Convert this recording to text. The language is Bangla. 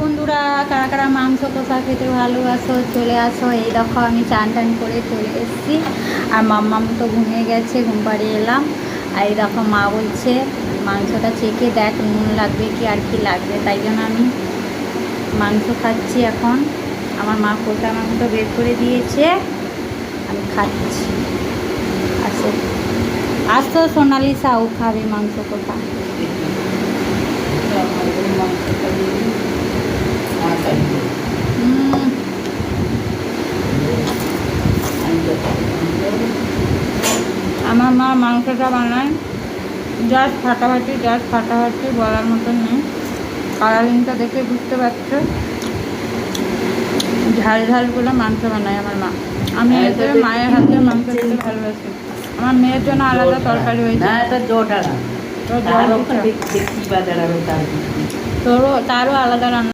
বন্ধুরা, কারা কারা মাংস কষা খেতে ভালোবাসো চলে আসো। এই দেখো আমি চান টান করে চলে এসেছি, আর মাম্মাম তো ঘুমিয়ে গেছে, ঘুম পাড়িয়ে এলাম। আর এই দেখো মা বলছে মাংসটা চেখে দেখ নুন লাগবে কি আর কি লাগবে, তাই জন্য আমি মাংস খাচ্ছি এখন। আমার মা কষা মাংস বের করে দিয়েছে, আমি খাচ্ছি। আসো আসো সোনালি সাউ খাবে মাংস কষা। আমার মা মাংসটা বানায় জাস্ট ফাটাফাটি বলার মতন নেই। কালারিংটা দেখে বুঝতে পারছো, ঝাল ঝাল করে মাংস বানায় আমার মা। আমি এতে মায়ের হাতে মাংস খেতে ভালোবাসি। আমার মেয়ের জন্য আলাদা তরকারি হয়েছে, তারও আলাদা রান্না।